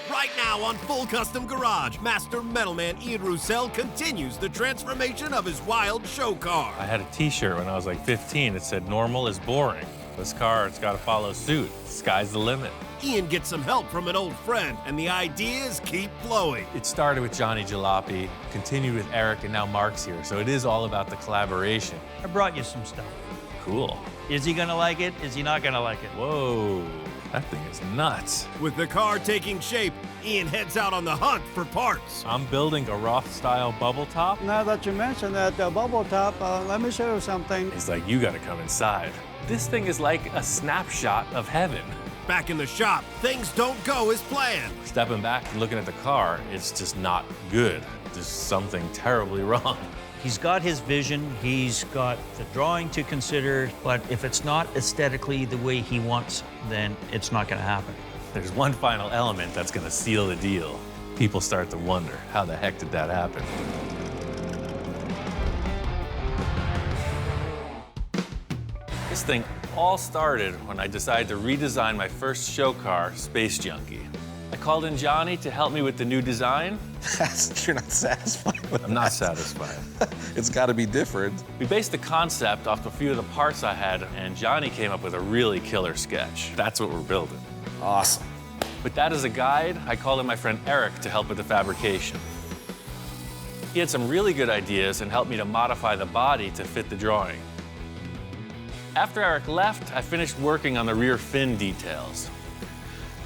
Right now on Full Custom Garage, master metalman Ian Roussel continues the transformation of his wild show car. I had a t-shirt when I was like 15. It said, "Normal is boring." This car, it's got to follow suit. Sky's the limit. Ian gets some help from an old friend, and the ideas keep flowing. It started with Johnny Jalopy, continued with Eric, and now Mark's here. So it is all about the collaboration. I brought you some stuff. Cool. Is he gonna like it? Is he not gonna like it? Whoa, that thing is nuts. With the car taking shape, Ian heads out on the hunt for parts. I'm building a Roth-style bubble top. Now that you mentioned that bubble top, let me show you something. He's like, you gotta come inside. This thing is like a snapshot of heaven. Back in the shop, things don't go as planned. Stepping back and looking at the car, it's just not good. There's something terribly wrong. He's got his vision, he's got the drawing to consider, but if it's not aesthetically the way he wants, then it's not gonna happen. There's one final element that's gonna seal the deal. People start to wonder, how the heck did that happen? This thing all started when I decided to redesign my first show car, Space Junkie. I called in Johnny to help me with the new design. You're not satisfied with I'm not satisfied. It's got to be different. We based the concept off a few of the parts I had, and Johnny came up with a really killer sketch. That's what we're building. Awesome. With that as a guide, I called in my friend Eric to help with the fabrication. He had some really good ideas and helped me to modify the body to fit the drawing. After Eric left, I finished working on the rear fin details.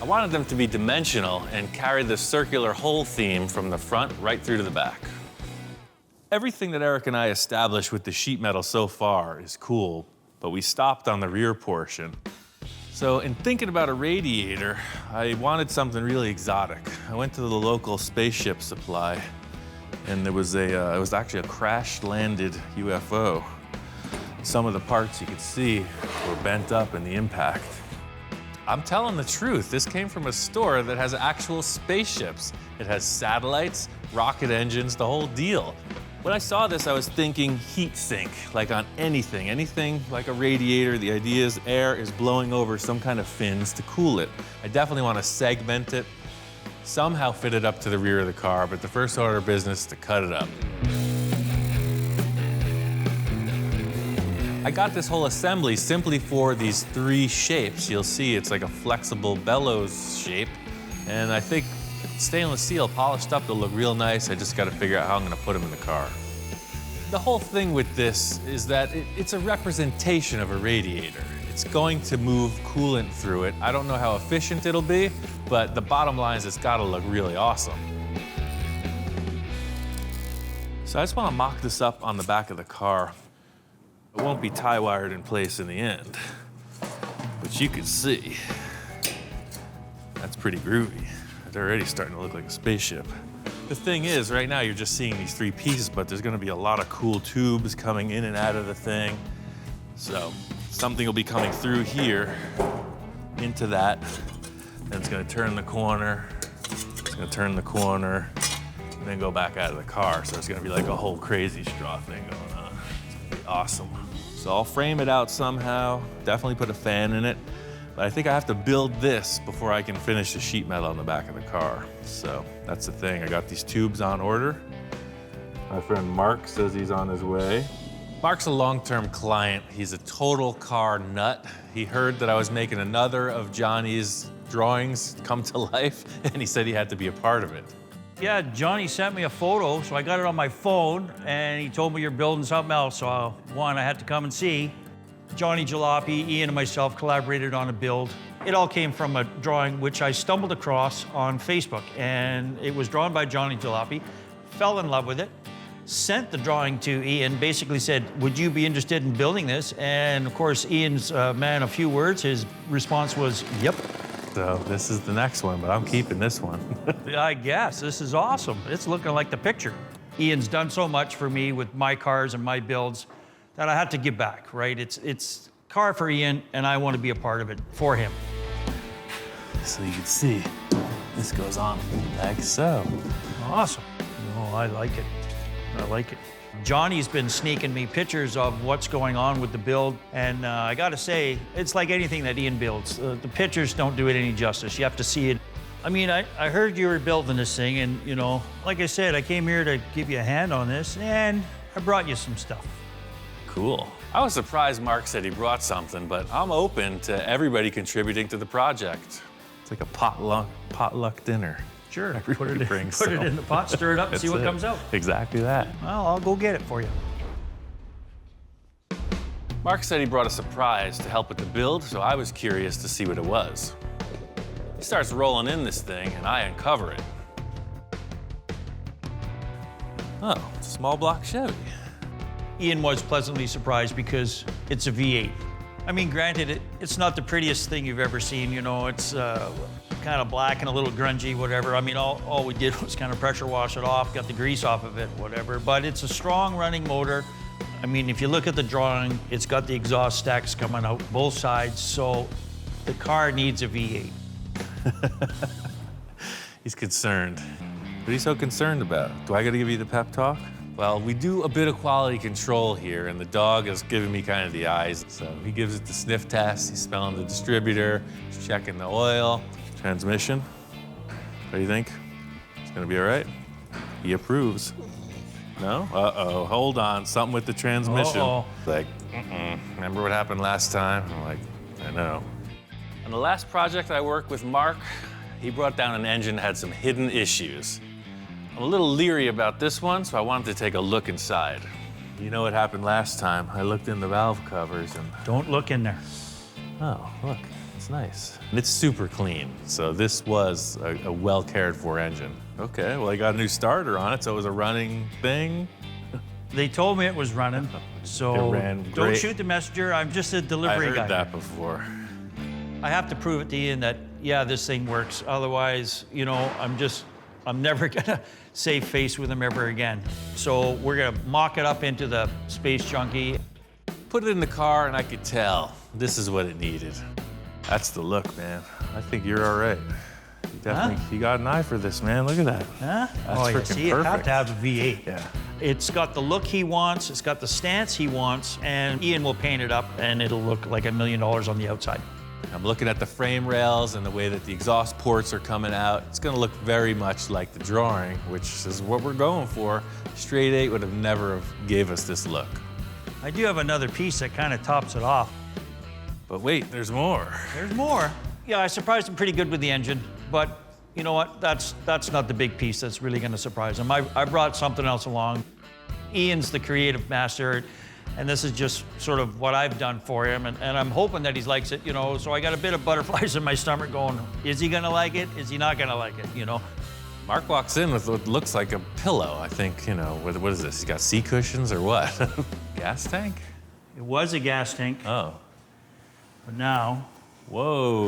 I wanted them to be dimensional and carry the circular hole theme from the front right through to the back. Everything that Eric and I established with the sheet metal so far is cool, but we stopped on the rear portion. So in thinking about a radiator, I wanted something really exotic. I went to the local spaceship supply, and there was it was actually a crash-landed UFO. Some of the parts you could see were bent up in the impact. I'm telling the truth, this came from a store that has actual spaceships. It has satellites, rocket engines, the whole deal. When I saw this, I was thinking heat sink, like on anything like a radiator. The idea is air is blowing over some kind of fins to cool it. I definitely want to segment it, somehow fit it up to the rear of the car, but the first order of business is to cut it up. I got this whole assembly simply for these three shapes. You'll see it's like a flexible bellows shape, and I think stainless steel polished up, they'll look real nice. I just got to figure out how I'm going to put them in the car. The whole thing with this is that it's a representation of a radiator. It's going to move coolant through it. I don't know how efficient it'll be, but the bottom line is it's got to look really awesome. So I just want to mock this up on the back of the car. It won't be tie-wired in place in the end, but you can see that's pretty groovy. It's already starting to look like a spaceship. The thing is, right now you're just seeing these three pieces, but there's gonna be a lot of cool tubes coming in and out of the thing. So something will be coming through here into that, then it's gonna turn the corner, it's gonna turn the corner, and then go back out of the car. So it's gonna be like a whole crazy straw thing going on. It's gonna be awesome. So I'll frame it out somehow, definitely put a fan in it, but I think I have to build this before I can finish the sheet metal on the back of the car. So that's the thing. I got these tubes on order. My friend Mark says he's on his way. Mark's a long-term client. He's a total car nut. He heard that I was making another of Johnny's drawings come to life, and he said he had to be a part of it. Yeah, Johnny sent me a photo, so I got it on my phone, and he told me you're building something else, so I had to come and see. Johnny Jalopy, Ian, and myself collaborated on a build. It all came from a drawing which I stumbled across on Facebook, and it was drawn by Johnny Jalopy, fell in love with it, sent the drawing to Ian, basically said, would you be interested in building this? And of course, Ian's man of few words, his response was, yep. So this is the next one, but I'm keeping this one. I guess, this is awesome. It's looking like the picture. Ian's done so much for me with my cars and my builds that I had to give back, right? It's car for Ian, and I want to be a part of it for him. So you can see, this goes on like so. Awesome. Oh, I like it. I like it. Johnny's been sneaking me pictures of what's going on with the build, and I gotta say, it's like anything that Ian builds. The pictures don't do it any justice. You have to see it I mean, I heard you were building this thing, and, you know, like I said, I came here to give you a hand on this, and I brought you some stuff. Cool. I was surprised Mark said he brought something, but I'm open to everybody contributing to the project. It's like a potluck dinner. Sure. Everybody brings put it some. in the pot, stir it up, and see what comes out. Exactly that. Well, I'll go get it for you. Mark said he brought a surprise to help with the build, so I was curious to see what it was. He starts rolling in this thing, and I uncover it. Oh, it's a small block Chevy. Ian was pleasantly surprised because it's a V8. I mean, granted, it's not the prettiest thing you've ever seen, you know, it's kind of black and a little grungy, whatever. I mean, all we did was kind of pressure wash it off, got the grease off of it, whatever. But it's a strong running motor. I mean, if you look at the drawing, it's got the exhaust stacks coming out both sides, so the car needs a V8. He's concerned. What are you so concerned about? Do I gotta give you the pep talk? Well, we do a bit of quality control here, and the dog is giving me kind of the eyes. So he gives it the sniff test, he's smelling the distributor, he's checking the oil. Transmission? What do you think? It's gonna be all right? He approves. No? Uh-oh, hold on, something with the transmission. Uh-oh. Like, remember what happened last time? I'm like, I know. On the last project I worked with Mark, he brought down an engine that had some hidden issues. I'm a little leery about this one, so I wanted to take a look inside. You know what happened last time? I looked in the valve covers and, Don't look in there. oh, look, it's nice. And it's super clean, so this was a well cared for engine. Okay, well, I got a new starter on it, so it was a running thing. They told me it was running, so It ran don't great. shoot the messenger. I'm just a I delivery heard guy. that before. I have to prove it to Ian that, yeah, this thing works. Otherwise, you know, I'm never gonna save face with him ever again. So we're gonna mock it up into the Space Junkie. Put it in the car, and I could tell this is what it needed. That's the look, man. I think you're all right. You definitely, you got an eye for this, man. Look at that. Huh? That's Oh, yeah, freaking see, you have perfect. to have a V8. Yeah. It's got the look he wants, it's got the stance he wants, and Ian will paint it up, and it'll look like $1 million on the outside. I'm looking at the frame rails and the way that the exhaust ports are coming out. It's gonna look very much like the drawing, which is what we're going for. Straight 8 would have never gave us this look. I do have another piece that kind of tops it off. But wait, there's more. There's more. Yeah, I surprised him pretty good with the engine, but you know what? That's not the big piece that's really gonna surprise him. I brought something else along. Ian's the creative master, and this is just sort of what I've done for him, and I'm hoping that he likes it, you know, so I got a bit of butterflies in my stomach going, is he gonna like it? Is he not gonna like it, you know? Mark walks in with what looks like a pillow. I think, you know, what is this? He's got sea cushions or what? Gas tank? It was a gas tank, Oh. but now Whoa.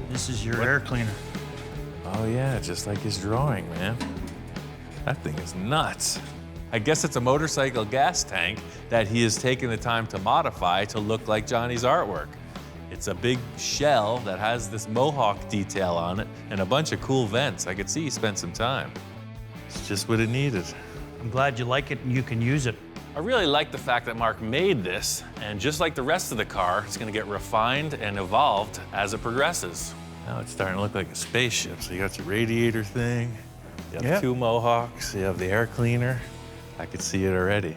this is your air cleaner. Oh, yeah, just like his drawing, man. That thing is nuts. I guess it's a motorcycle gas tank that he has taken the time to modify to look like Johnny's artwork. It's a big shell that has this Mohawk detail on it and a bunch of cool vents. I could see he spent some time. It's just what it needed. I'm glad you like it and you can use it. I really like the fact that Mark made this, and just like the rest of the car, it's gonna get refined and evolved as it progresses. Now it's starting to look like a spaceship. So you got your radiator thing, you have Yeah. 2 Mohawks, you have the air cleaner. I could see it already.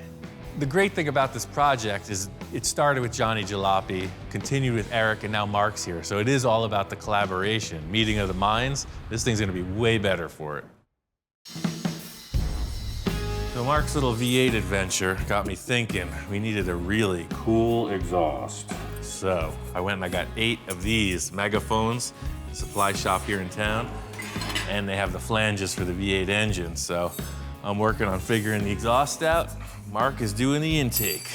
The great thing about this project is it started with Johnny Jalopy, continued with Eric, and now Mark's here. So it is all about the collaboration, meeting of the minds. This thing's gonna be way better for it. So Mark's little V8 adventure got me thinking we needed a really cool exhaust. So I went and I got 8 of these megaphones, supply shop here in town, and they have the flanges for the V8 engine. So I'm working on figuring the exhaust out. Mark is doing the intake.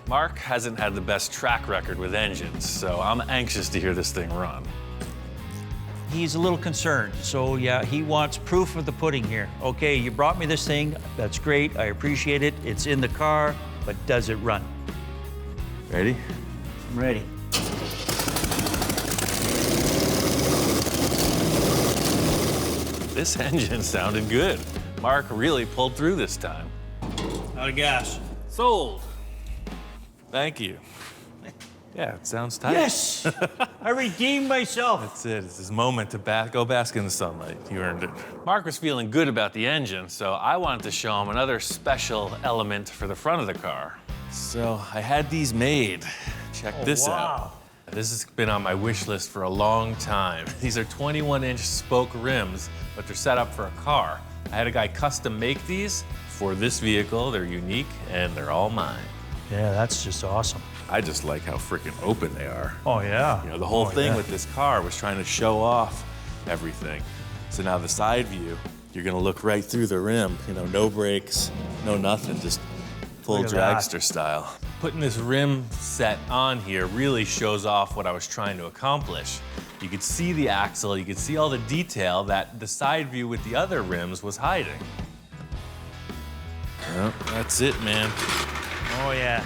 Mark hasn't had the best track record with engines, so I'm anxious to hear this thing run. He's a little concerned, so yeah, he wants proof of the pudding here. Okay, you brought me this thing, that's great, I appreciate it, it's in the car, but does it run? Ready? I'm ready. This engine sounded good. Mark really pulled through this time. Out of gas. Sold. Thank you. Yeah, it sounds tight. Yes! I redeemed myself. That's it. It's this moment to go bask in the sunlight. You earned it. Mark was feeling good about the engine, so I wanted to show him another special element for the front of the car. So I had these made. Check this out. This has been on my wish list for a long time. These are 21-inch spoke rims, but they're set up for a car. I had a guy custom make these for this vehicle. They're unique, and they're all mine. Yeah, that's just awesome. I just like how freaking open they are. Oh, yeah. You know, the whole thing with this car was trying to show off everything. So now the side view, you're gonna look right through the rim. You know, no brakes, no nothing, just full dragster style. Putting this rim set on here really shows off what I was trying to accomplish. You could see the axle, you could see all the detail that the side view with the other rims was hiding. Well, that's it, man. Oh, yeah.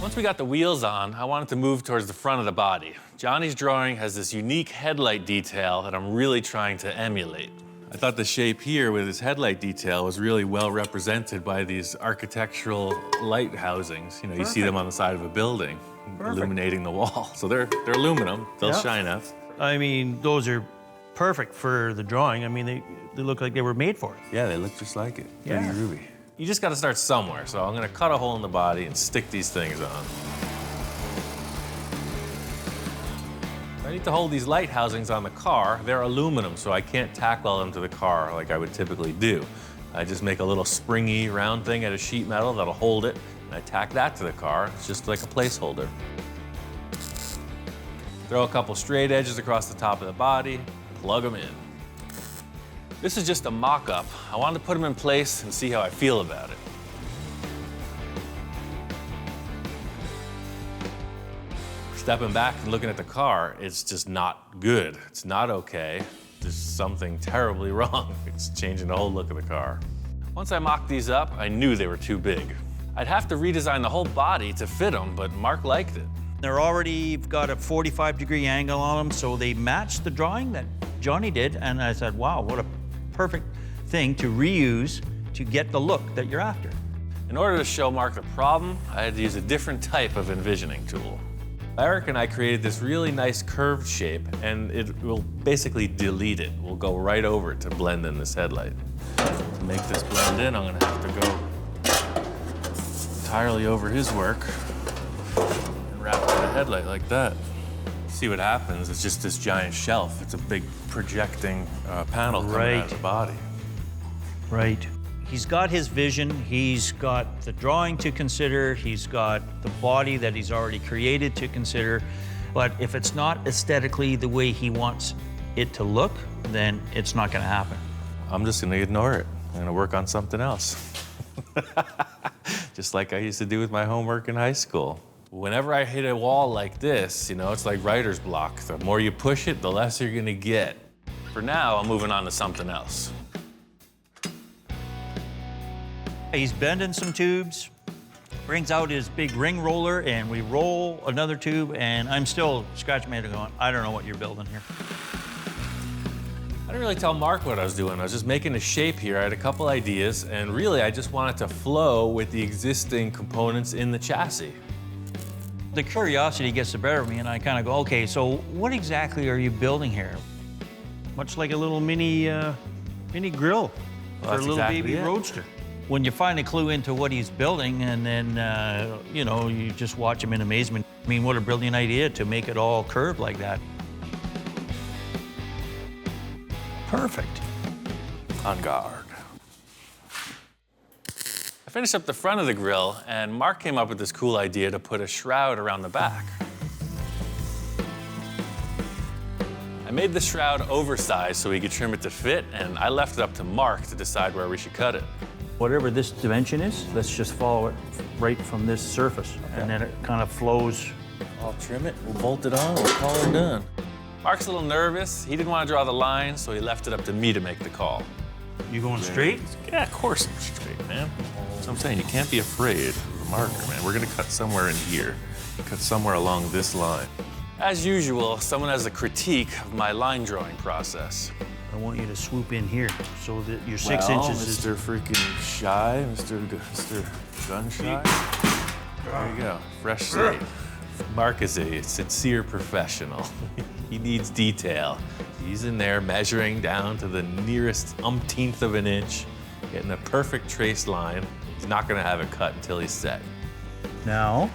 Once we got the wheels on, I wanted to move towards the front of the body. Johnny's drawing has this unique headlight detail that I'm really trying to emulate. I thought the shape here with this headlight detail was really well represented by these architectural light housings. You know, you see them on the side of a building, illuminating the wall. So they're aluminum, they'll shine up. I mean, those are perfect for the drawing. I mean, they look like they were made for it. Yeah, they look just like it. Yeah. Pretty ruby. You just gotta start somewhere, so I'm gonna cut a hole in the body and stick these things on. I need to hold these light housings on the car. They're aluminum, so I can't tack weld them to the car like I would typically do. I just make a little springy round thing out of sheet metal that'll hold it, and I tack that to the car. It's just like a placeholder. Throw a couple straight edges across the top of the body, plug them in. This is just a mock-up. I wanted to put them in place and see how I feel about it. Stepping back and looking at the car, it's just not good. It's not okay. There's something terribly wrong. It's changing the whole look of the car. Once I mocked these up, I knew they were too big. I'd have to redesign the whole body to fit them, but Mark liked it. They're already got a 45-degree angle on them, so they matched the drawing that Johnny did, and I said, wow, what a perfect thing to reuse to get the look that you're after. In order to show Mark the problem, I had to use a different type of envisioning tool. Eric and I created this really nice curved shape, and it will basically delete it. We'll go right over it to blend in this headlight. To make this blend in, I'm gonna have to go entirely over his work and wrap it in a headlight like that. See what happens, it's just this giant shelf. It's a big projecting panel coming out of the body. Right. He's got his vision, he's got the drawing to consider, he's got the body that he's already created to consider, but if it's not aesthetically the way he wants it to look, then it's not gonna happen. I'm just gonna ignore it. I'm gonna work on something else. Just like I used to do with my homework in high school. Whenever I hit a wall like this, you know, it's like writer's block. The more you push it, the less you're gonna get. For now, I'm moving on to something else. He's bending some tubes, brings out his big ring roller, and we roll another tube, and I'm still scratching my head going, I don't know what you're building here. I didn't really tell Mark what I was doing. I was just making a shape here. I had a couple ideas, and really I just wanted to flow with the existing components in the chassis. The curiosity gets the better of me, and I kind of go, okay, so what exactly are you building here? Much like a little mini grill for a little baby roadster. When you find a clue into what he's building, and then, you know, you just watch him in amazement. I mean, what a brilliant idea to make it all curved like that. Perfect. On guard. I finished up the front of the grill, and Mark came up with this cool idea to put a shroud around the back. I made the shroud oversized so we could trim it to fit, and I left it up to Mark to decide where we should cut it. Whatever this dimension is, let's just follow it right from this surface, and then it kind of flows. I'll trim it, we'll bolt it on, we'll call her done. Mark's a little nervous. He didn't want to draw the line, so he left it up to me to make the call. You going straight? Yeah, of course I'm straight, man. So I'm saying, you can't be afraid of the marker, man. We're gonna cut somewhere in here. Cut somewhere along this line. As usual, someone has a critique of my line drawing process. I want you to swoop in here so that your 6 inches is... Mr. freaking Shy, Mr. Gun Shy. There you go, fresh slate. Mark is a sincere professional. He needs detail. He's in there measuring down to the nearest umpteenth of an inch, getting a perfect trace line. He's not gonna have it cut until he's set. Now,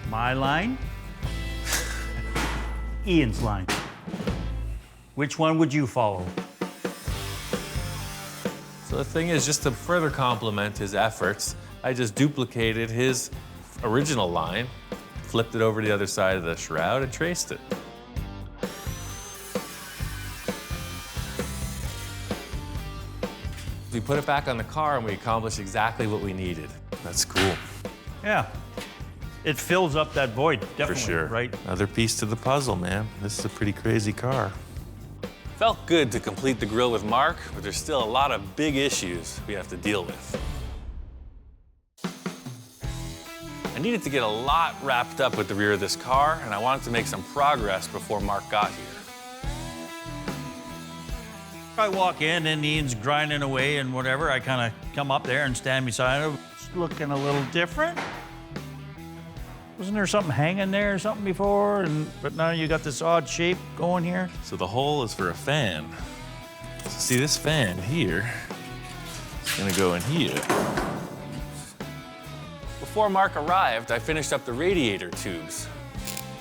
my line, Ian's line. Which one would you follow? So the thing is, just to further complement his efforts, I just duplicated his original line, flipped it over to the other side of the shroud, and traced it. We put it back on the car and we accomplished exactly what we needed. That's cool. Yeah. It fills up that void, definitely, For sure. right? Another piece to the puzzle, man. This is a pretty crazy car. Felt good to complete the grill with Mark, but there's still a lot of big issues we have to deal with. I needed to get a lot wrapped up with the rear of this car, and I wanted to make some progress before Mark got here. I walk in and Ian's grinding away and whatever. I kind of come up there and stand beside him. It's looking a little different. Wasn't there something hanging there or something before? But now you got this odd shape going here. So the hole is for a fan. So see, this fan here is gonna go in here. Before Mark arrived, I finished up the radiator tubes.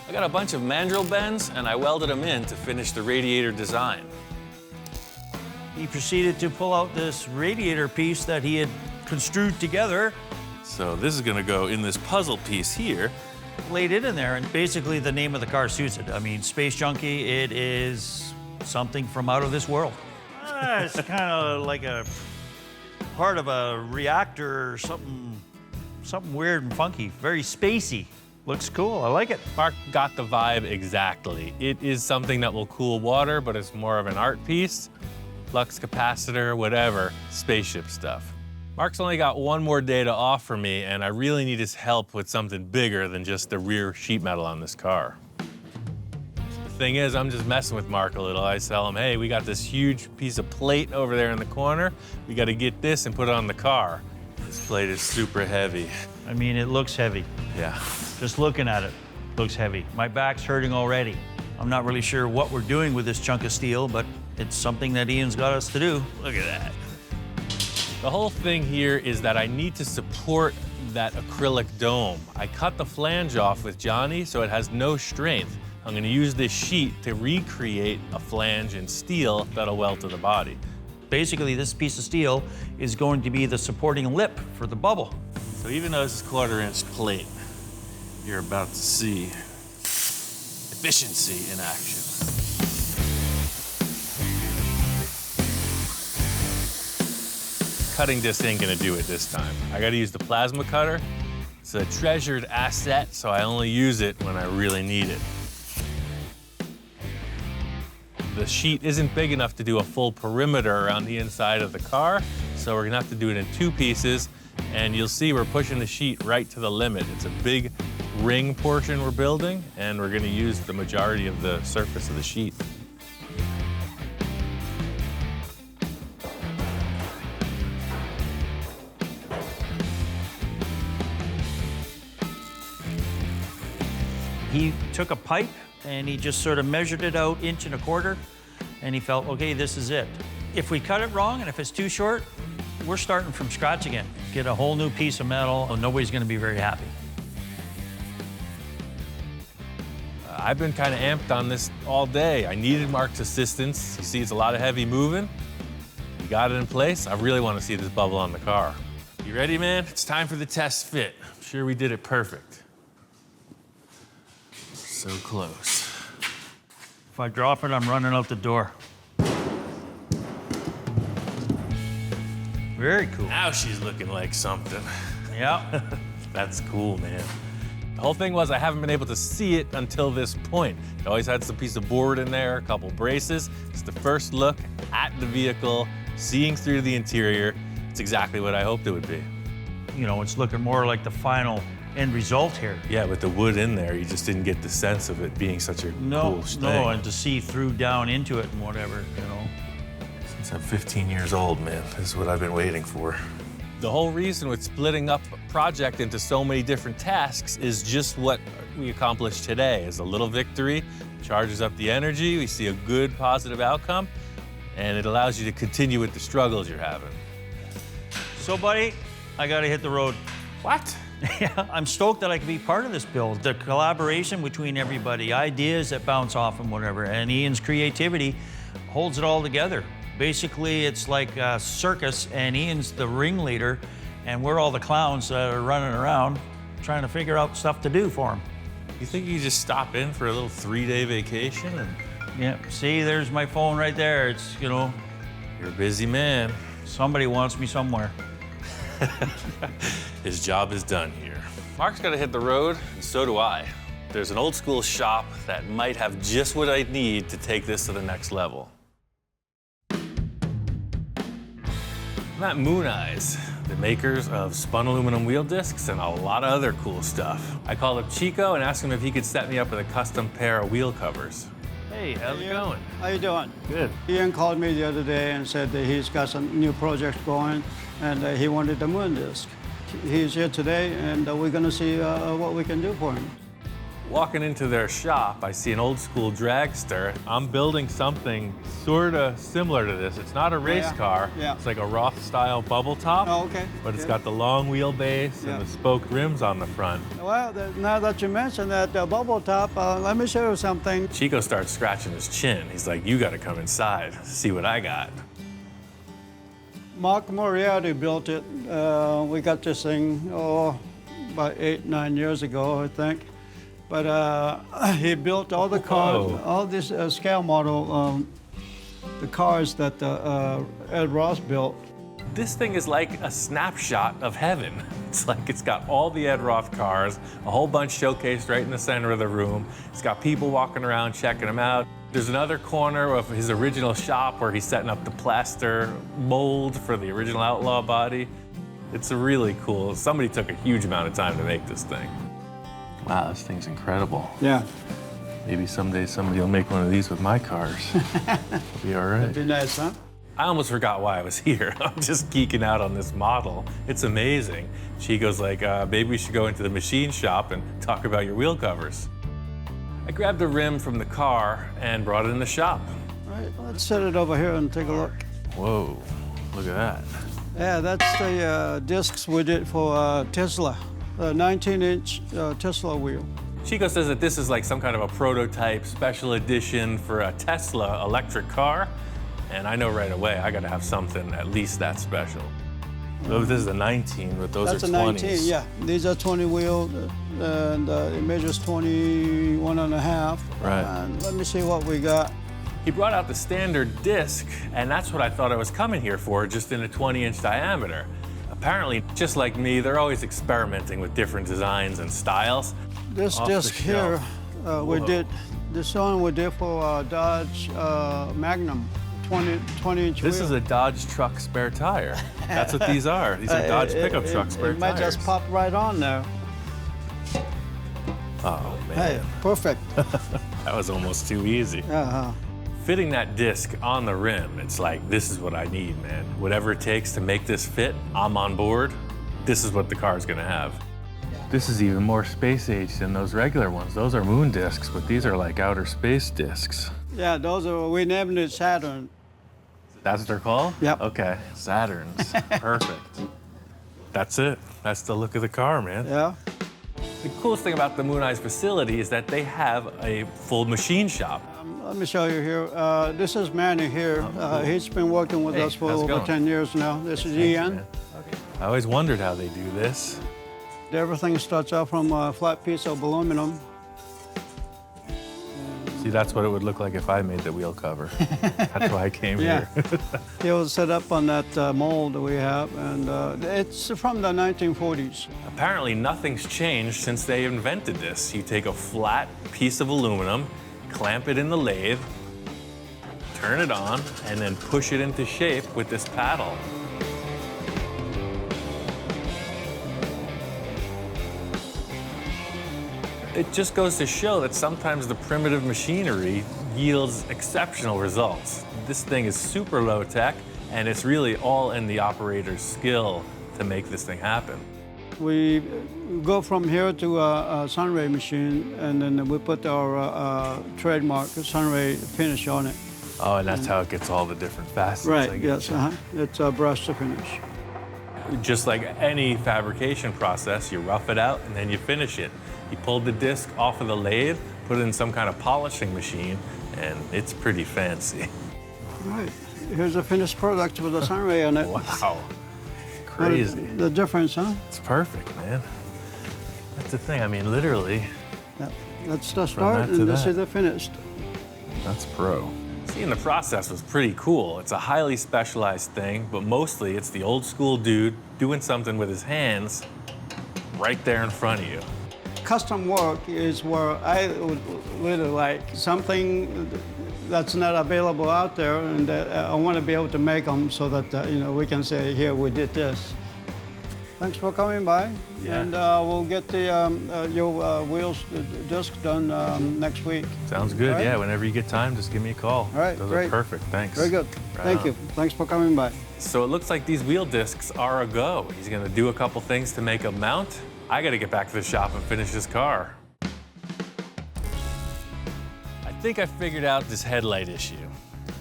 I got a bunch of mandrel bends and I welded them in to finish the radiator design. He proceeded to pull out this radiator piece that he had construed together, So this is gonna go in this puzzle piece here. laid it in there, and basically the name of the car suits it. I mean, Space Junkie, it is something from out of this world. It's kind of like a part of a reactor or something weird and funky, very spacey. Looks cool, I like it. Mark got the vibe exactly. It is something that will cool water, but it's more of an art piece. Flux capacitor, whatever, spaceship stuff. Mark's only got one more day to offer me, and I really need his help with something bigger than just the rear sheet metal on this car. The thing is, I'm just messing with Mark a little. I tell him, hey, we got this huge piece of plate over there in the corner. We got to get this and put it on the car. This plate is super heavy. I mean, it looks heavy. Yeah. Just looking at it, looks heavy. My back's hurting already. I'm not really sure what we're doing with this chunk of steel, but it's something that Ian's got us to do. Look at that. The whole thing here is that I need to support that acrylic dome. I cut the flange off with Johnny so it has no strength. I'm gonna use this sheet to recreate a flange in steel that'll weld to the body. Basically, this piece of steel is going to be the supporting lip for the bubble. So even though this is 1/4-inch plate, you're about to see efficiency in action. Cutting disc ain't gonna do it this time. I gotta use the plasma cutter. It's a treasured asset, so I only use it when I really need it. The sheet isn't big enough to do a full perimeter around the inside of the car, so we're gonna have to do it in 2 pieces, and you'll see we're pushing the sheet right to the limit. It's a big ring portion we're building, and we're gonna use the majority of the surface of the sheet. He took a pipe and he just sort of measured it out 1.25 inches, and he felt, okay, this is it. If we cut it wrong and if it's too short, we're starting from scratch again. Get a whole new piece of metal, and nobody's gonna be very happy. I've been kind of amped on this all day. I needed Mark's assistance. You see, it's a lot of heavy moving. We got it in place. I really want to see this bubble on the car. You ready, man? It's time for the test fit. I'm sure we did it perfect. So close. If I drop it, I'm running out the door. Very cool. Now she's looking like something. Yeah. That's cool, man. The whole thing was I haven't been able to see it until this point. It always had some piece of board in there, a couple braces. It's the first look at the vehicle, seeing through the interior. It's exactly what I hoped it would be. You know, it's looking more like the final end result here. Yeah, with the wood in there, you just didn't get the sense of it being such a cool thing. No, and to see through down into it and whatever, you know. Since I'm 15 years old, man, this is what I've been waiting for. The whole reason with splitting up a project into so many different tasks is just what we accomplished today, is a little victory, charges up the energy, we see a good positive outcome, and it allows you to continue with the struggles you're having. So, buddy, I gotta hit the road. What? Yeah, I'm stoked that I can be part of this build. The collaboration between everybody, ideas that bounce off and whatever, and Ian's creativity holds it all together. Basically, it's like a circus, and Ian's the ringleader, and we're all the clowns that are running around trying to figure out stuff to do for him. You think you could just stop in for a little 3-day vacation? And Yeah, see, there's my phone right there. It's, you know, you're a busy man. somebody wants me somewhere. His job is done here. Mark's got to hit the road, and so do I. There's an old school shop that might have just what I need to take this to the next level. I'm at Moon Eyes, the makers of spun aluminum wheel discs and a lot of other cool stuff. I called up Chico and asked him if he could set me up with a custom pair of wheel covers. Hey, how's it going? How you doing? Good. Ian called me the other day and said that he's got some new projects going, and he wanted the moon disc. He's here today, and we're going to see what we can do for him. Walking into their shop, I see an old school dragster. I'm building something sort of similar to this. It's not a race car. Yeah. It's like a Roth style bubble top. Oh, okay. But it's Yeah. got the long wheelbase Yeah. and the spoked rims on the front. Well, now that you mentioned that bubble top, let me show you something. Chico starts scratching his chin. He's like, you gotta come inside, see what I got. Mark Moriarty built it. We got this thing, about 8-9 years ago, I think. But he built all the cars, Whoa. all this scale model, the cars that Ed Ross built. This thing is like a snapshot of heaven. It's like it's got all the Ed Roth cars, a whole bunch showcased right in the center of the room. It's got people walking around checking them out. There's another corner of his original shop where he's setting up the plaster mold for the original Outlaw body. It's a really cool, somebody took a huge amount of time to make this thing. Wow, this thing's incredible. Yeah. Maybe someday somebody will make one of these with my cars. It'll be all right. That'd be nice, huh? I almost forgot why I was here. I'm just geeking out on this model. It's amazing. Chico's like, maybe we should go into the machine shop and talk about your wheel covers. I grabbed a rim from the car and brought it in the shop. All right, let's set it over here and take a look. Whoa, look at that. Yeah, that's the discs we did for Tesla, a 19-inch Tesla wheel. Chico says that this is like some kind of a prototype special edition for a Tesla electric car. And I know right away I gotta have something at least that special. So this is a 19, but those That's are a 20s. 19, yeah. These are 20 wheel, and it measures 21 and a half. Right. And let me see what we got. He brought out the standard disc, and that's what I thought I was coming here for, just in a 20-inch diameter. Apparently, just like me, they're always experimenting with different designs and styles. This Off the disc here, we Whoa. did, this one we did for Dodge Magnum, 20-inch wheel. This is a Dodge truck spare tire. That's what these are. These are Dodge pickup truck spare It might tires. just pop right on there. Oh, man. Hey, perfect. That was almost too easy. Uh-huh. Fitting that disc on the rim, it's like, this is what I need, man. Whatever it takes to make this fit, I'm on board. This is what the car's gonna have. This is even more space age than those regular ones. Those are moon discs, but these are like outer space discs. Yeah, those are, we named it Saturn. That's what they're called? Yep. Okay, Saturns, perfect. That's it, that's the look of the car, man. Yeah. The coolest thing about the Moon Eyes facility is that they have a full machine shop. Let me show you here. This is Manny here. He's been working with Hey, us for how's it over going? 10 years now. This is Thanks, Ian. man. I always wondered how they do this. Everything starts out from a flat piece of aluminum. See, that's what it would look like if I made the wheel cover. That's why I came Yeah. here. It was set up on that mold that we have, and it's from the 1940s. Apparently, nothing's changed since they invented this. You take a flat piece of aluminum, clamp it in the lathe, turn it on, and then push it into shape with this paddle. It just goes to show that sometimes the primitive machinery yields exceptional results. This thing is super low tech, and it's really all in the operator's skill to make this thing happen? We go from here to a sunray machine, and then we put our trademark sunray finish on it. Oh, and that's how it gets all the different facets. Right, yes, it's a brush to finish. Just like any fabrication process, you rough it out and then you finish it. You pull the disc off of the lathe, put it in some kind of polishing machine, and it's pretty fancy. Right, here's a finished product with a sunray on it. Wow, crazy. The difference, huh? It's perfect, man. That's the thing, I mean, literally. Yep. That's the start, and this is the finished. That's pro. Seeing the process was pretty cool. It's a highly specialized thing, but mostly it's the old school dude doing something with his hands right there in front of you. Custom work is where I would really like something that's not available out there, and I want to be able to make them so that you know, we can say, here, we did this. Thanks for coming by, and we'll get the, your wheels disc done next week. Sounds good, right? Yeah. Whenever you get time, just give me a call. All right, Those great. are perfect, thanks. Very good, thank you. Thanks for coming by. So it looks like these wheel discs are a go. He's gonna do a couple things to make a mount. I gotta get back to the shop and finish this car. I think I figured out this headlight issue.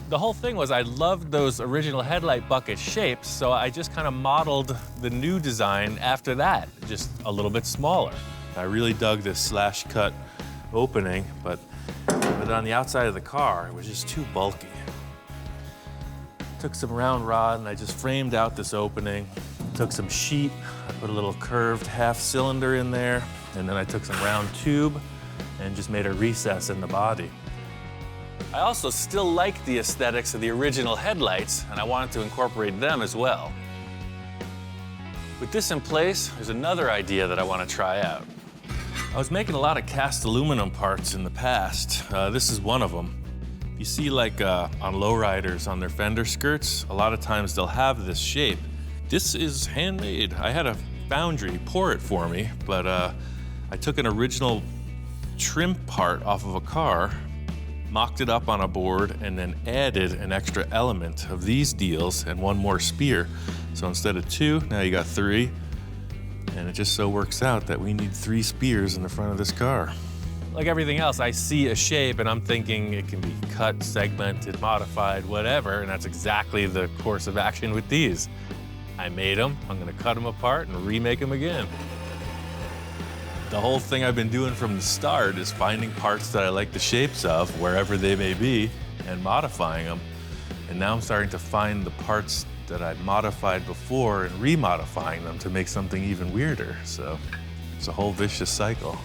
The whole thing was I loved those original headlight bucket shapes, so I just kind of modeled the new design after that, just a little bit smaller. I really dug this slash cut opening, but on the outside of the car, it was just too bulky. Took some round rod and I just framed out this opening. Took some sheet, I put a little curved half cylinder in there, and then I took some round tube and just made a recess in the body. I also still like the aesthetics of the original headlights, and I wanted to incorporate them as well. With this in place, there's another idea that I want to try out. I was making a lot of cast aluminum parts in the past. This is one of them. You see, like on lowriders on their fender skirts, a lot of times they'll have this shape. This is handmade. I had a foundry pour it for me, but I took an original trim part off of a car, mocked it up on a board, and then added an extra element of these deals and one more spear. So instead of 2, now you got 3. And it just so works out that we need 3 spears in the front of this car. Like everything else, I see a shape and I'm thinking it can be cut, segmented, modified, whatever, and that's exactly the course of action with these. I made them, I'm gonna cut them apart and remake them again. The whole thing I've been doing from the start is finding parts that I like the shapes of, wherever they may be, and modifying them. And now I'm starting to find the parts that I'd modified before and remodifying them to make something even weirder. So it's a whole vicious cycle.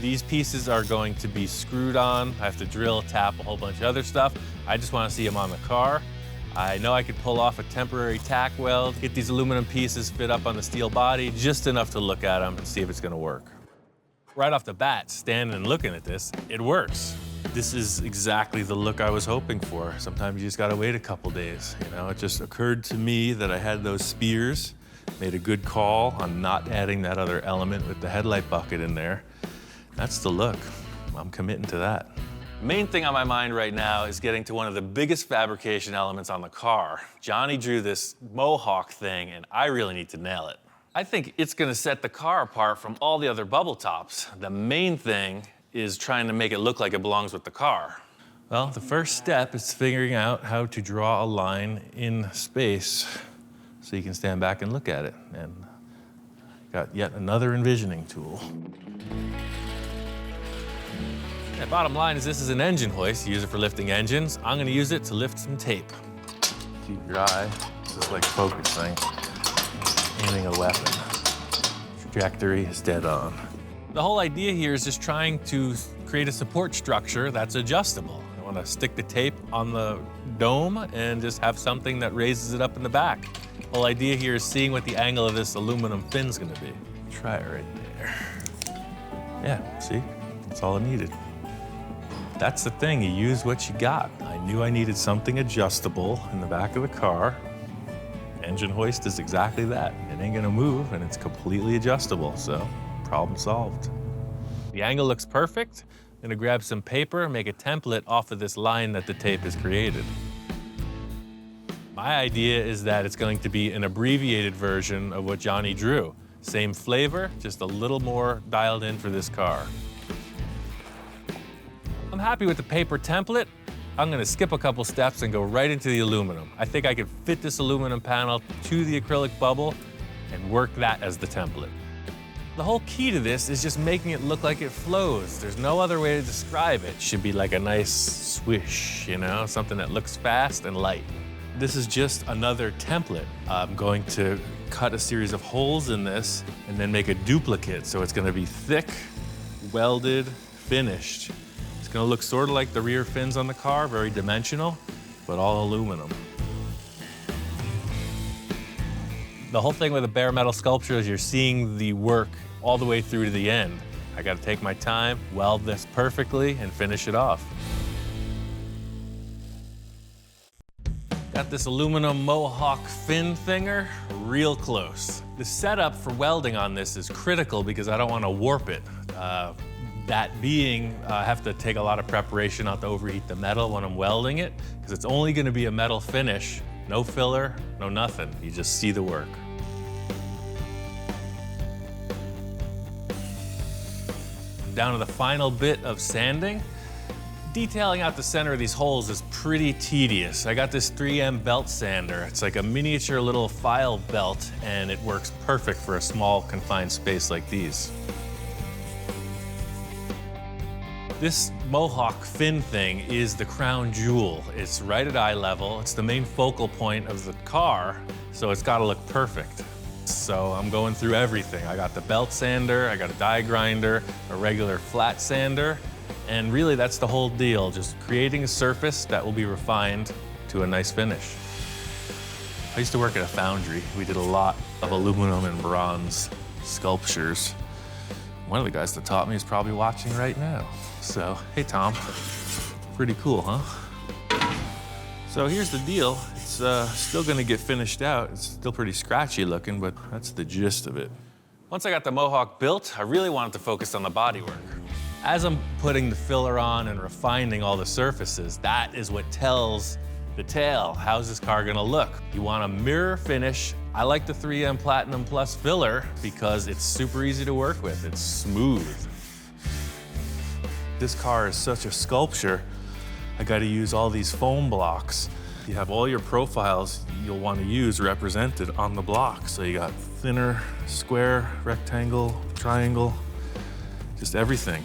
These pieces are going to be screwed on. I have to drill, tap, a whole bunch of other stuff. I just want to see them on the car. I know I could pull off a temporary tack weld, get these aluminum pieces fit up on the steel body, just enough to look at them and see if it's gonna work. Right off the bat, standing and looking at this, it works. This is exactly the look I was hoping for. Sometimes you just gotta wait a couple days, you know? It just occurred to me that I had those spears, made a good call on not adding that other element with the headlight bucket in there. That's the look. I'm committing to that. Main thing on my mind right now is getting to one of the biggest fabrication elements on the car. Johnny drew this Mohawk thing, and I really need to nail it. I think it's gonna set the car apart from all the other bubble tops. The main thing is trying to make it look like it belongs with the car. Well, the first step is figuring out how to draw a line in space so you can stand back and look at it. And got yet another envisioning tool. The bottom line is this is an engine hoist. You use it for lifting engines. I'm gonna use it to lift some tape. Keep your eye, this is like focusing, aiming a weapon. Trajectory is dead on. The whole idea here is just trying to create a support structure that's adjustable. I want to stick the tape on the dome and just have something that raises it up in the back. The whole idea here is seeing what the angle of this aluminum fin's gonna be. Try it right there. Yeah, see? That's all I needed. That's the thing, you use what you got. I knew I needed something adjustable in the back of the car. Engine hoist is exactly that. It ain't gonna move and it's completely adjustable, so problem solved. The angle looks perfect. I'm gonna grab some paper, make a template off of this line that the tape has created. My idea is that it's going to be an abbreviated version of what Johnny drew. Same flavor, just a little more dialed in for this car. I'm happy with the paper template. I'm gonna skip a couple steps and go right into the aluminum. I think I could fit this aluminum panel to the acrylic bubble and work that as the template. The whole key to this is just making it look like it flows. There's no other way to describe it. It should be like a nice swish, you know, something that looks fast and light. This is just another template. I'm going to cut a series of holes in this and then make a duplicate. So it's gonna be thick, welded, finished. It's gonna look sort of like the rear fins on the car, very dimensional, but all aluminum. The whole thing with a bare metal sculpture is you're seeing the work all the way through to the end. I gotta take my time, weld this perfectly, and finish it off. Got this aluminum Mohawk fin thinger real close. The setup for welding on this is critical because I don't want to warp it. That being, I have to take a lot of preparation not to overheat the metal when I'm welding it, because it's only going to be a metal finish. No filler, no nothing. You just see the work. Down to the final bit of sanding. Detailing out the center of these holes is pretty tedious. I got this 3M belt sander. It's like a miniature little file belt, and it works perfect for a small confined space like these. This Mohawk fin thing is the crown jewel. It's right at eye level. It's the main focal point of the car, so it's gotta look perfect. So I'm going through everything. I got the belt sander, I got a die grinder, a regular flat sander, and really that's the whole deal, just creating a surface that will be refined to a nice finish. I used to work at a foundry. We did a lot of aluminum and bronze sculptures. One of the guys that taught me is probably watching right now. So, hey Tom, pretty cool, huh? So here's the deal. It's still gonna get finished out. It's still pretty scratchy looking, but that's the gist of it. Once I got the Mohawk built, I really wanted to focus on the bodywork. As I'm putting the filler on and refining all the surfaces, that is what tells the tale. How's this car gonna look? You want a mirror finish. I like the 3M Platinum Plus filler because it's super easy to work with. It's smooth. This car is such a sculpture. I gotta use all these foam blocks. You have all your profiles you'll wanna use represented on the block. So you got thinner, square, rectangle, triangle, just everything.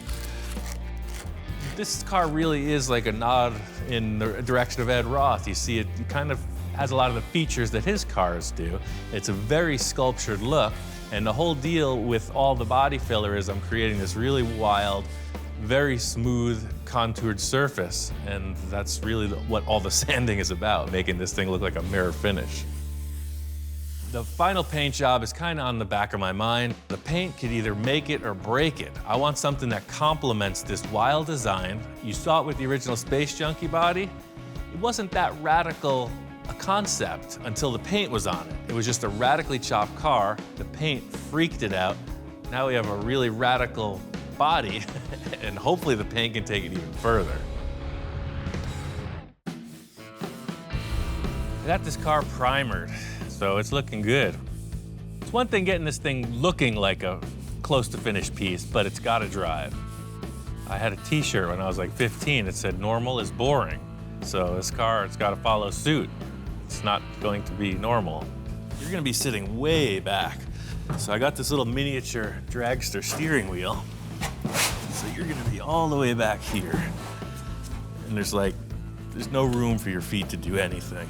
This car really is like a nod in the direction of Ed Roth. You see it kind of has a lot of the features that his cars do. It's a very sculptured look, and the whole deal with all the body filler is I'm creating this really wild, very smooth, contoured surface, and that's really what all the sanding is about, making this thing look like a mirror finish. The final paint job is kind of on the back of my mind. The paint could either make it or break it. I want something that complements this wild design. You saw it with the original Space Junkie body. It wasn't that radical a concept until the paint was on it. It was just a radically chopped car. The paint freaked it out. Now we have a really radical body, and hopefully the paint can take it even further. I got this car primered, so it's looking good. It's one thing getting this thing looking like a close to finished piece, but it's gotta drive. I had a t-shirt when I was like 15 that said normal is boring. So this car, it's gotta follow suit. It's not going to be normal. You're gonna be sitting way back. So I got this little miniature dragster steering wheel. So you're gonna be all the way back here. And there's no room for your feet to do anything.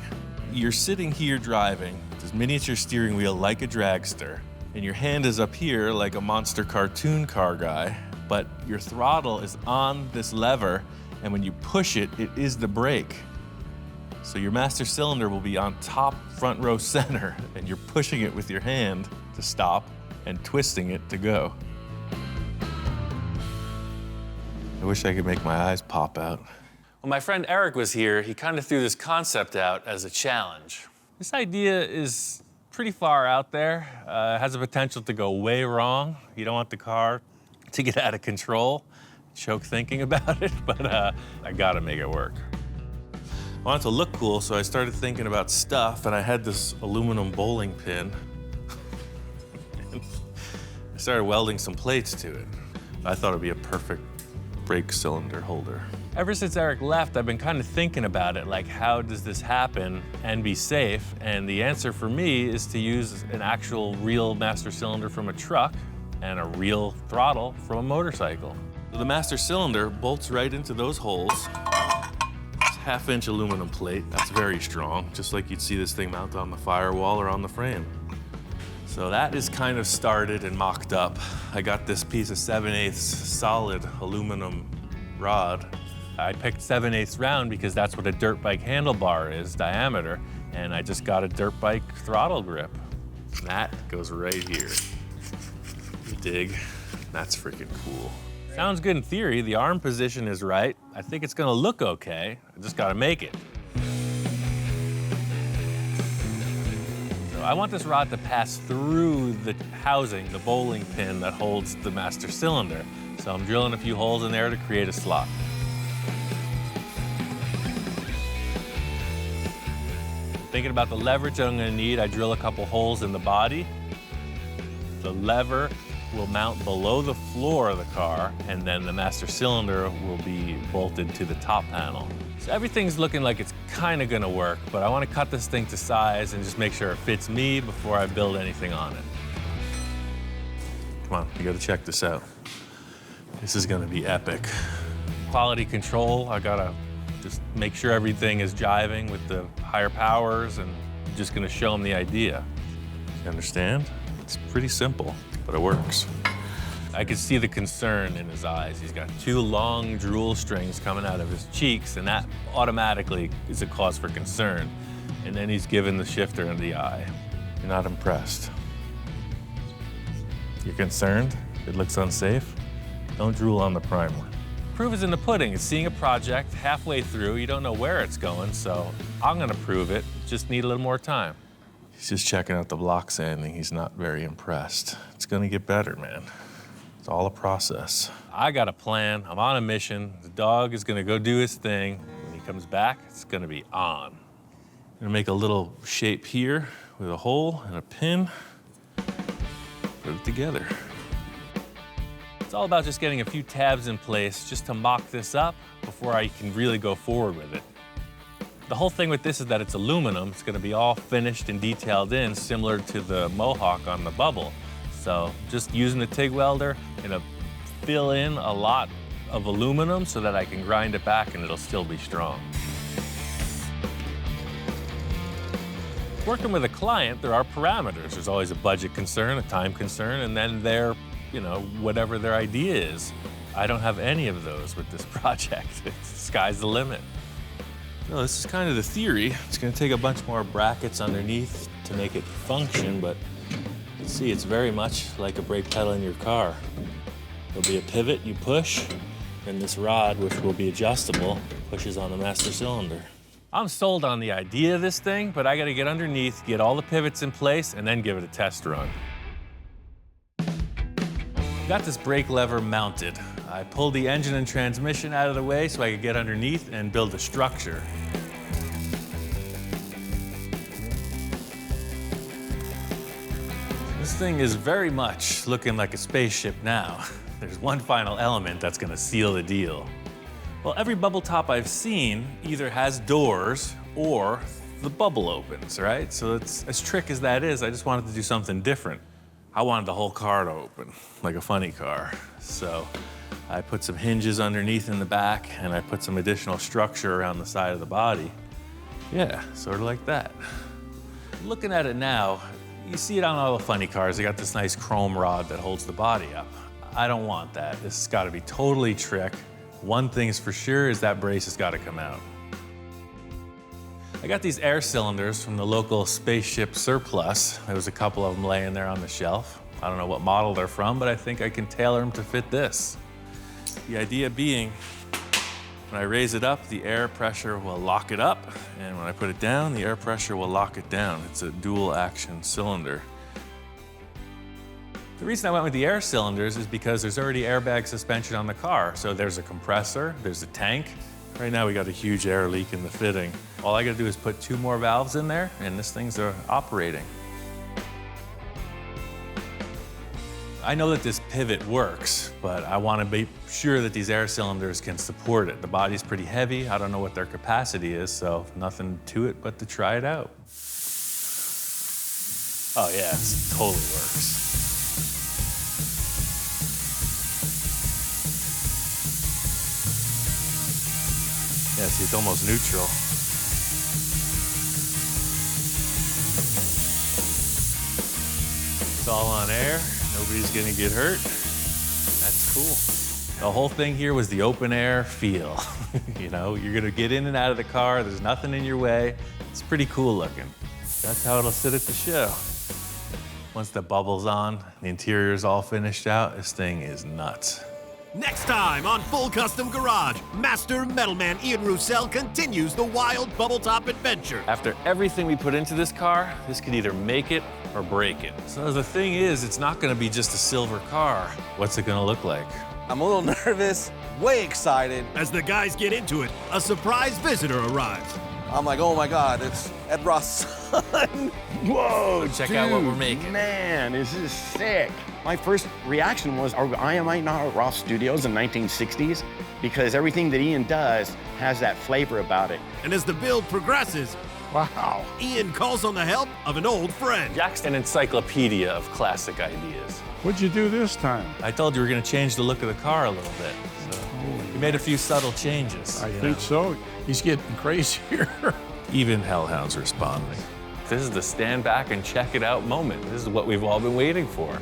You're sitting here driving this miniature steering wheel like a dragster, and your hand is up here like a monster cartoon car guy, but your throttle is on this lever, and when you push it, it is the brake. So your master cylinder will be on top front row center, and you're pushing it with your hand to stop and twisting it to go. I wish I could make my eyes pop out. When my friend Eric was here, he kind of threw this concept out as a challenge. This idea is pretty far out there. It has the potential to go way wrong. You don't want the car to get out of control. Choke thinking about it, but I gotta make it work. wanted to look cool, so I started thinking about stuff, and I had this aluminum bowling pin. I started welding some plates to it. I thought it'd be a perfect brake cylinder holder. Ever since Eric left, I've been kind of thinking about it, like how does this happen and be safe? And the answer for me is to use an actual real master cylinder from a truck and a real throttle from a motorcycle. So the master cylinder bolts right into those holes. It's a 1/2-inch aluminum plate. That's very strong, just like you'd see this thing mounted on the firewall or on the frame. So that is kind of started and mocked up. I got this piece of 7/8 solid aluminum rod. I picked 7/8 round because that's what a dirt bike handlebar is, diameter, and I just got a dirt bike throttle grip. And that goes right here. You dig? That's freaking cool. Sounds good in theory. The arm position is right. I think it's gonna look okay. I just gotta make it. So I want this rod to pass through the housing, the bowling pin that holds the master cylinder. So I'm drilling a few holes in there to create a slot. Thinking about the leverage I'm gonna need, I drill a couple holes in the body. The lever will mount below the floor of the car, and then the master cylinder will be bolted to the top panel. So everything's looking like it's kind of gonna work, but I wanna cut this thing to size and just make sure it fits me before I build anything on it. Come on, you gotta check this out. This is gonna be epic. Quality control, I gotta just make sure everything is jiving with the higher powers, and I'm just gonna show them the idea. You understand? It's pretty simple, but it works. I could see the concern in his eyes. He's got 2 long drool strings coming out of his cheeks, and that automatically is a cause for concern. And then he's given the shifter in the eye. You're not impressed. You're concerned? It looks unsafe? Don't drool on the primer. Proof is in the pudding. It's seeing a project halfway through. You don't know where it's going, so I'm gonna prove it. Just need a little more time. He's just checking out the block sanding. He's not very impressed. It's gonna get better, man. It's all a process. I got a plan. I'm on a mission. The dog is gonna go do his thing. When he comes back, it's gonna be on. I'm gonna make a little shape here with a hole and a pin. Put it together. It's all about just getting a few tabs in place just to mock this up before I can really go forward with it. The whole thing with this is that it's aluminum. It's gonna be all finished and detailed in, similar to the Mohawk on the bubble. So just using the TIG welder, gonna fill in a lot of aluminum so that I can grind it back and it'll still be strong. Working with a client, there are parameters. There's always a budget concern, a time concern, and then whatever their idea is. I don't have any of those with this project. Sky's the limit. No, this is kind of the theory. It's gonna take a bunch more brackets underneath to make it function, but you can see it's very much like a brake pedal in your car. There'll be a pivot you push, and this rod, which will be adjustable, pushes on the master cylinder. I'm sold on the idea of this thing, but I gotta get underneath, get all the pivots in place, and then give it a test run. Got this brake lever mounted. I pulled the engine and transmission out of the way so I could get underneath and build a structure. This thing is very much looking like a spaceship now. There's one final element that's gonna seal the deal. Well, every bubble top I've seen either has doors or the bubble opens, right? So it's, as trick as that is, I just wanted to do something different. I wanted the whole car to open, like a funny car. So I put some hinges underneath in the back, and I put some additional structure around the side of the body. Yeah, sort of like that. Looking at it now, you see it on all the funny cars. They got this nice chrome rod that holds the body up. I don't want that. This has got to be totally trick. One thing is for sure is that brace has got to come out. I got these air cylinders from the local spaceship surplus. There was a couple of them laying there on the shelf. I don't know what model they're from, but I think I can tailor them to fit this. The idea being, when I raise it up, the air pressure will lock it up, and when I put it down, the air pressure will lock it down. It's a dual action cylinder. The reason I went with the air cylinders is because there's already airbag suspension on the car. So there's a compressor, there's a tank, Right now we got a huge air leak in the fitting. All I gotta do is put 2 more valves in there and this thing's operating. I know that this pivot works, but I want to be sure that these air cylinders can support it. The body's pretty heavy. I don't know what their capacity is, so nothing to it but to try it out. Oh yeah, it totally works. Yeah, see, it's almost neutral. It's all on air. Nobody's gonna get hurt. That's cool. The whole thing here was the open air feel. You know, you're gonna get in and out of the car, there's nothing in your way. It's pretty cool looking. That's how it'll sit at the show. Once the bubble's on, the interior's all finished out, this thing is nuts. Next time on Full Custom Garage, Master Metalman Ian Roussel continues the wild bubble top adventure. After everything we put into this car, this could either make it or break it. So the thing is, it's not gonna be just a silver car. What's it gonna look like? I'm a little nervous, way excited. As the guys get into it, a surprise visitor arrives. I'm like, oh my God, it's Ed Ross' son. Whoa, Check out what we're making. Man, this is sick. My first reaction was, are I not at Ross Studios in 1960s? Because everything that Ian does has that flavor about it. And as the build progresses, Wow. Ian calls on the help of an old friend. Jack's an encyclopedia of classic ideas. What'd you do this time? I told you we're gonna change the look of the car a little bit. So we made a few subtle changes. I you think know. so. He's getting crazier. Even Hellhound's responding. This is the stand back and check it out moment. This is what we've all been waiting for.